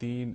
3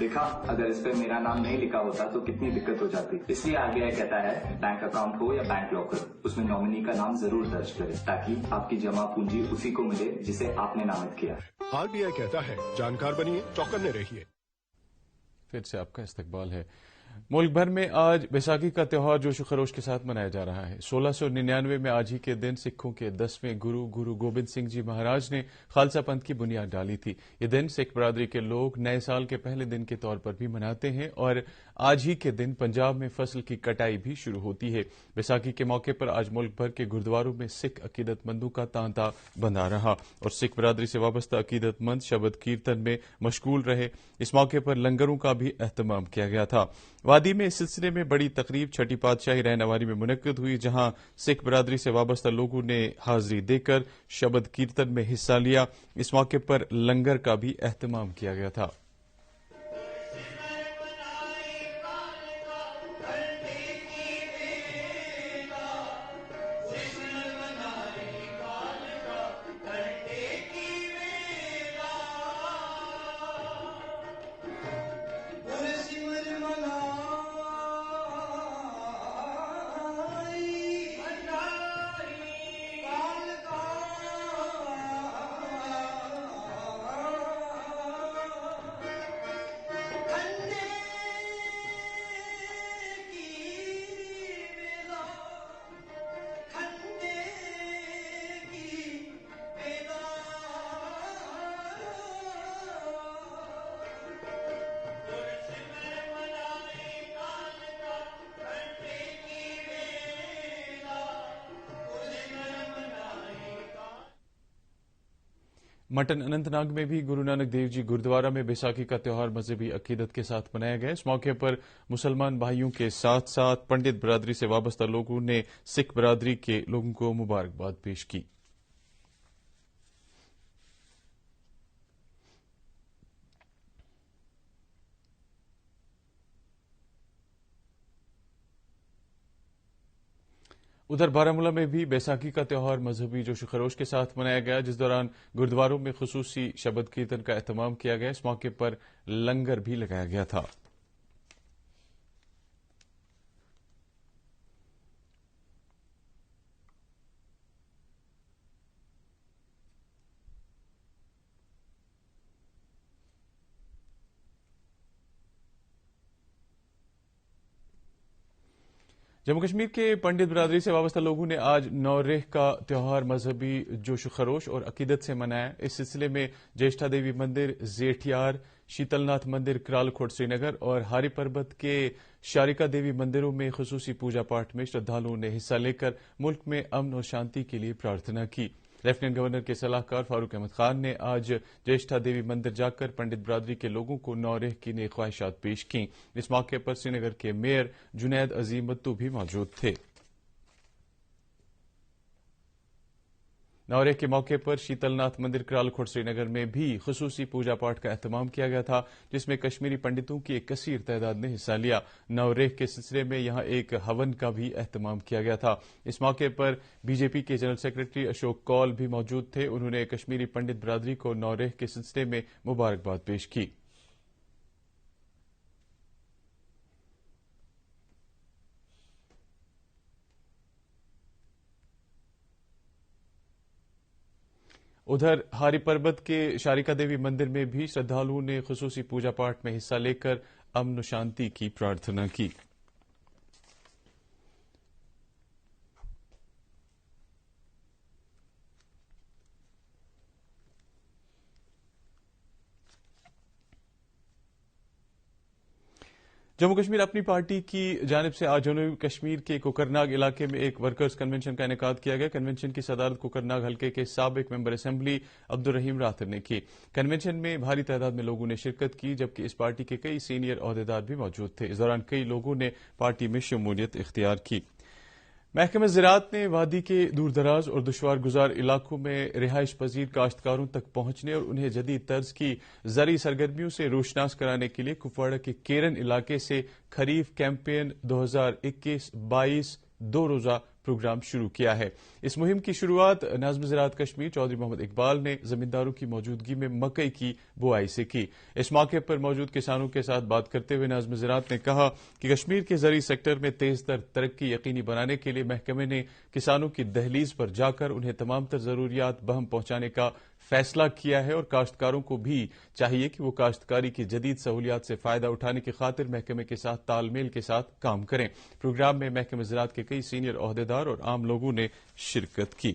دیکھا اگر اس پہ میرا نام نہیں لکھا ہوتا تو کتنی دقت ہو جاتی. اس لیے آر بی آئی کہتا ہے بینک اکاؤنٹ ہو یا بینک لاکر اس میں نامنی کا نام ضرور درج کرے تاکہ آپ کی جمع پونجی اسی کو ملے جسے آپ نے نامزد کیا. آر بی آئی کہتا ہے جانکار بنیے چوکنے رہیے. پھر سے آپ کا استقبال ہے. ملک بھر میں آج بیساکھی کا تہوار جوش و خروش کے ساتھ منایا جا رہا ہے. 1699 میں آج ہی کے دن سکھوں کے 10ویں گرو گوبند سنگھ جی مہاراج نے خالصہ پنتھ کی بنیاد ڈالی تھی. یہ دن سکھ برادری کے لوگ نئے سال کے پہلے دن کے طور پر بھی مناتے ہیں اور آج ہی کے دن پنجاب میں فصل کی کٹائی بھی شروع ہوتی ہے. بیساکھی کے موقع پر آج ملک بھر کے گردواروں میں سکھ عقیدت مندوں کا تانتا بندھا رہا اور سکھ برادری سے وابستہ عقیدت مند شبد کیرتن میں مشغول رہے. اس موقع پر لنگروں کا بھی اہتمام کیا گیا تھا. وادی میں اس سلسلے میں بڑی تقریب چھٹی پادشاہی رہنواری میں منعقد ہوئی جہاں سکھ برادری سے وابستہ لوگوں نے حاضری دے کر شبد کیرتن میں حصہ لیا. اس موقع پر لنگر کا بھی اہتمام کیا گیا تھا. مٹن اننت ناگ میں بھی گرو نانک دیو جی گردوارہ میں بیساکھی کا تہوار مذہبی عقیدت کے ساتھ منایا گیا. اس موقع پر مسلمان بھائیوں کے ساتھ ساتھ پنڈت برادری سے وابستہ لوگوں نے سکھ برادری کے لوگوں کو مبارکباد پیش کی. ادھر بارامولہ میں بھی بیساکھی کا تہوار مذہبی جوش و خروش کے ساتھ منایا گیا جس دوران گردواروں میں خصوصی شبد کیرتن کا اہتمام کیا گیا. اس موقع پر لنگر بھی لگایا گیا تھا. جموں کشمیر کے پنڈت برادری سے وابستہ لوگوں نے آج نوریہ کا تہوار مذہبی جوش و خروش اور عقیدت سے منایا. اس سلسلے میں جیشٹھا دیوی مندر زیٹھیار، شیتل ناتھ مندر کرال کھوٹ سری نگر اور ہاری پربت کے شارکا دیوی مندروں میں خصوصی پوجا پاٹ میں شردھالوؤں نے حصہ لے کر ملک میں امن اور شانتی کے لیے پرارتھنا کی. لیفٹیننٹ گورنر کے صلاح کار فاروق احمد خان نے آج جیشٹھا دیوی مندر جا کر پنڈت برادری کے لوگوں کو نوریہ کی نیک خواہشات پیش کیں. اس موقع پر سری نگر کے میئر جنید عظیم متو بھی موجود تھے. نوریہ کے موقع پر شیتل ناتھ مندر کرال کھوٹ سری نگر میں بھی خصوصی پوجا پاٹ کا اہتمام کیا گیا تھا جس میں کشمیری پنڈتوں کی ایک کثیر تعداد نے حصہ لیا. نوریہ کے سلسلے میں یہاں ایک ہون کا بھی اہتمام کیا گیا تھا. اس موقع پر بی جے پی کے جنرل سیکرٹری اشوک کول بھی موجود تھے. انہوں نے کشمیری پنڈت برادری کو نوریہ کے سلسلے میں مبارکباد پیش کی. ادھر ہاری پربت کے شارکا دیوی مندر میں بھی شردھالوؤں نے خصوصی پوجا پاٹ میں حصہ لے کر امن و شانتی کی پرارتھنا کی. جموں کشمیر اپنی پارٹی کی جانب سے آج جنوبی کشمیر کے کوکرناگ علاقے میں ایک ورکرز کنونشن کا انعقاد کیا گیا. کنونشن کی صدارت کوکرناگ حلقے کے سابق ممبر اسمبلی عبدالرحیم راتر نے کی. کنونشن میں بھاری تعداد میں لوگوں نے شرکت کی جبکہ اس پارٹی کے کئی سینئر عہدیدار بھی موجود تھے. اس دوران کئی لوگوں نے پارٹی میں شمولیت اختیار کی. محکمہ زراعت نے وادی کے دور دراز اور دشوار گزار علاقوں میں رہائش پذیر کاشتکاروں تک پہنچنے اور انہیں جدید طرز کی زرعی سرگرمیوں سے روشناس کرانے کے لیے کپواڑہ کے کیرن علاقے سے خریف کیمپین 2021-22 دو روزہ پروگرام شروع کیا ہے۔ اس مہم کی شروعات ناظم زراعت کشمیر چودھری محمد اقبال نے زمینداروں کی موجودگی میں مکئی کی بوائی سے کی۔ اس موقع پر موجود کسانوں کے ساتھ بات کرتے ہوئے ناظم زراعت نے کہا کہ کشمیر کے زرعی سیکٹر میں تیز تر ترقی یقینی بنانے کے لیے محکمے نے کسانوں کی دہلیز پر جا کر انہیں تمام تر ضروریات بہم پہنچانے کا فیصلہ کیا ہے اور کاشتکاروں کو بھی چاہیے کہ وہ کاشتکاری کی جدید سہولیات سے فائدہ اٹھانے کی خاطر محکمے کے ساتھ تال میل کے ساتھ کام کریں۔ پروگرام میں محکمہ زراعت کے کئی سینئر عہدیدار اور عام لوگوں نے شرکت کی۔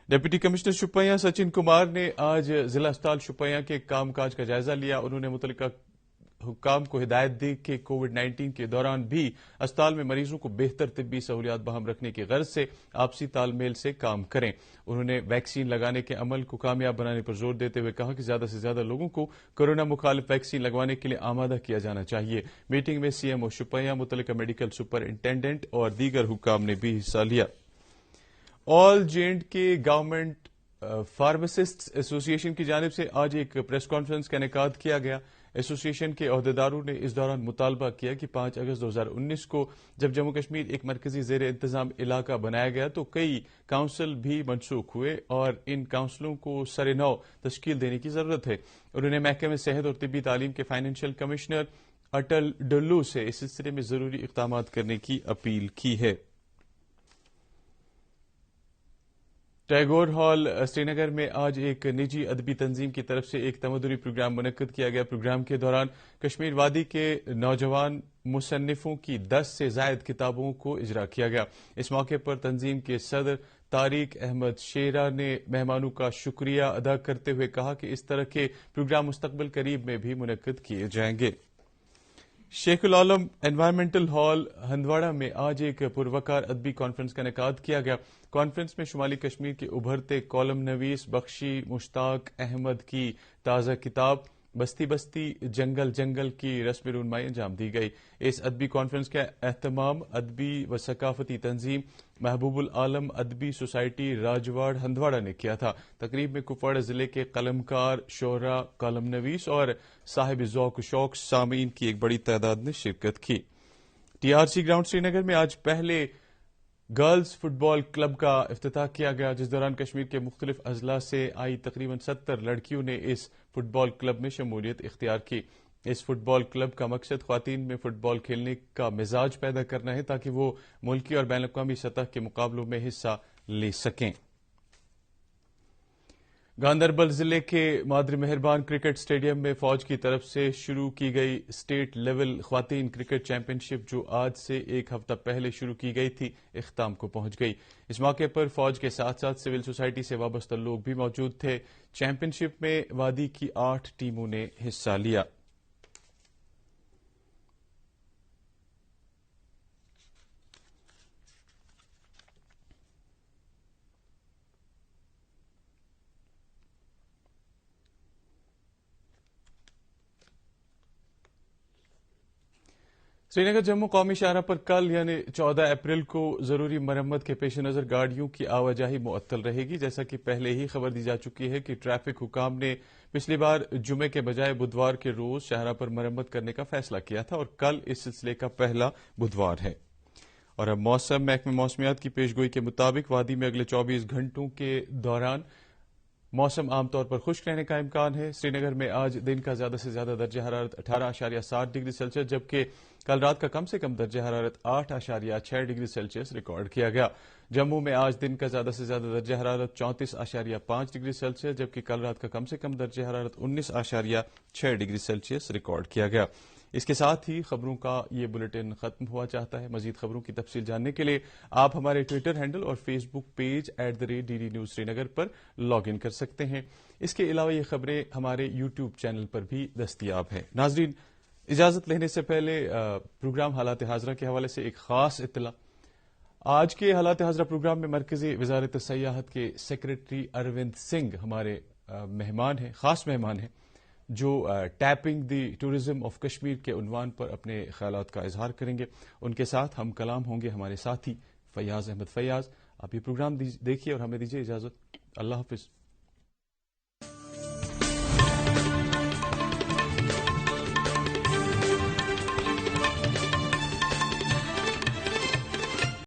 ڈپٹی کمشنر شوپیاں سچن کمار نے آج ضلع اسپتال شوپیاں کے کام کاج کا جائزہ لیا۔ انہوں نے متعلقہ حکام کو ہدایت دی کہ کووڈ-19 کے دوران بھی اسپتال میں مریضوں کو بہتر طبی سہولیات بہم رکھنے کی غرض سے آپسی تال میل سے کام کریں۔ انہوں نے ویکسین لگانے کے عمل کو کامیاب بنانے پر زور دیتے ہوئے کہا کہ زیادہ سے زیادہ لوگوں کو کورونا مخالف ویکسین لگوانے کے لیے آمادہ کیا جانا چاہیے۔ میٹنگ میں سی ایم او شوپیاں، متعلقہ میڈیکل سپرنٹینڈنٹ اور دیگر حکام نے بھی حصہ لیا۔ آل جے&کے گورنمنٹ فارماسسٹس ایسوسی ایشن کی جانب سے آج ایک پریس کانفرنس کا انعقاد کیا گیا۔ ایسوسی ایشن کے عہدیداروں نے اس دوران مطالبہ کیا کہ 5 اگست 2019 کو جب جموں کشمیر ایک مرکزی زیر انتظام علاقہ بنایا گیا تو کئی کونسل بھی منسوخ ہوئے اور ان کونسلوں کو سر نو تشکیل دینے کی ضرورت ہے۔ انہوں نے محکمہ صحت اور طبی تعلیم کے فائنینشیل کمشنر اٹل ڈلو سے اس سلسلے میں ضروری اقدامات کرنے کی اپیل کی ہے۔ ٹیگور ہال سری نگر میں آج ایک نجی ادبی تنظیم کی طرف سے ایک تمدنی پروگرام منعقد کیا گیا۔ پروگرام کے دوران کشمیر وادی کے نوجوان مصنفوں کی 10 سے زائد کتابوں کو اجرا کیا گیا۔ اس موقع پر تنظیم کے صدر طارق احمد شیرہ نے مہمانوں کا شکریہ ادا کرتے ہوئے کہا کہ اس طرح کے پروگرام مستقبل قریب میں بھی منعقد کیے جائیں گے۔ شیخ العالم انوائرمنٹل ہال ہندواڑہ میں آج ایک پروقار ادبی کانفرنس کا انعقاد کیا گیا۔ کانفرنس میں شمالی کشمیر کے ابھرتے کالم نویس بخشی مشتاق احمد کی تازہ کتاب بستی بستی جنگل جنگل کی رسم رونمائی انجام دی گئی۔ اس ادبی کانفرنس کا اہتمام ادبی و ثقافتی تنظیم محبوب العالم ادبی سوسائٹی راجواڑ ہندواڑہ نے کیا تھا۔ تقریب میں کپواڑہ ضلع کے قلمکار، شعراء، کالم نویس اور صاحب ذوق و شوق سامعین کی ایک بڑی تعداد نے شرکت کی۔ ٹی آر سی گراؤنڈ سری نگر میں آج پہلے گرلز فٹ بال کلب کا افتتاح کیا گیا، جس دوران کشمیر کے مختلف اضلاع سے آئی تقریباً 70 لڑکیوں نے اس فٹ بال کلب میں شمولیت اختیار کی۔ اس فٹ بال کلب کا مقصد خواتین میں فٹ بال کھیلنے کا مزاج پیدا کرنا ہے تاکہ وہ ملکی اور بین الاقوامی سطح کے مقابلوں میں حصہ لے سکیں۔ گاندربل ضلع کے مادر مہربان کرکٹ اسٹیڈیم میں فوج کی طرف سے شروع کی گئی اسٹیٹ لیول خواتین کرکٹ چیمپئن شپ، جو آج سے ایک ہفتہ پہلے شروع کی گئی تھی، اختتام کو پہنچ گئی۔ اس موقع پر فوج کے ساتھ ساتھ سول سوسائٹی سے وابستہ لوگ بھی موجود تھے۔ چیمپئن شپ میں وادی کی 8 ٹیموں نے حصہ لیا۔ سری نگر جموں قومی شاہراہ پر کل یعنی 14 اپریل کو ضروری مرمت کے پیش نظر گاڑیوں کی آواجاہی معطل رہے گی، جیسا کہ پہلے ہی خبر دی جا چکی ہے کہ ٹریفک حکام نے پچھلی بار جمعے کے بجائے بدوار کے روز شاہراہ پر مرمت کرنے کا فیصلہ کیا تھا اور کل اس سلسلے کا پہلا بدوار ہے۔ اور اب موسم، محکمہ موسمیات کی پیشگوئی کے مطابق وادی میں اگلے 24 گھنٹوں کے دوران موسم عام طور پر خشک رہنے کا امکان ہے۔ سری نگر میں آج دن کا زیادہ سے زیادہ درجہ حرارت 18.7 ڈگری سیلسیس جبکہ کل رات کا کم سے کم درجہ حرارت 8.6 ڈگری سیلسیس ریکارڈ کیا گیا۔ جموں میں آج دن کا زیادہ سے زیادہ درجہ حرارت 34.5 ڈگری سیلسیس جبکہ کل رات کا کم سے کم درجہ حرارت 19.6 ڈگری سیلسیس ریکارڈ کیا گیا۔ اس کے ساتھ ہی خبروں کا یہ بلیٹن ختم ہوا چاہتا ہے۔ مزید خبروں کی تفصیل جاننے کے لیے آپ ہمارے ٹویٹر ہینڈل اور Facebook page @DD News Srinagar پر لاگ ان کر سکتے ہیں۔ اس کے علاوہ یہ خبریں ہمارے یوٹیوب چینل پر بھی دستیاب ہیں۔ ناظرین، اجازت لینے سے پہلے پروگرام حالات حاضرہ کے حوالے سے ایک خاص اطلاع۔ آج کے حالات حاضرہ پروگرام میں مرکزی وزارت سیاحت کے سیکریٹری اروند سنگھ ہمارے مہمان ہیں، خاص مہمان ہیں، جو tapping the tourism of Kashmir کے عنوان پر اپنے خیالات کا اظہار کریں گے۔ ان کے ساتھ ہم کلام ہوں گے ہمارے ساتھی فیاض احمد فیاض۔ آپ یہ پروگرام دیکھیے اور ہمیں دیجیے اجازت۔ اللہ حافظ۔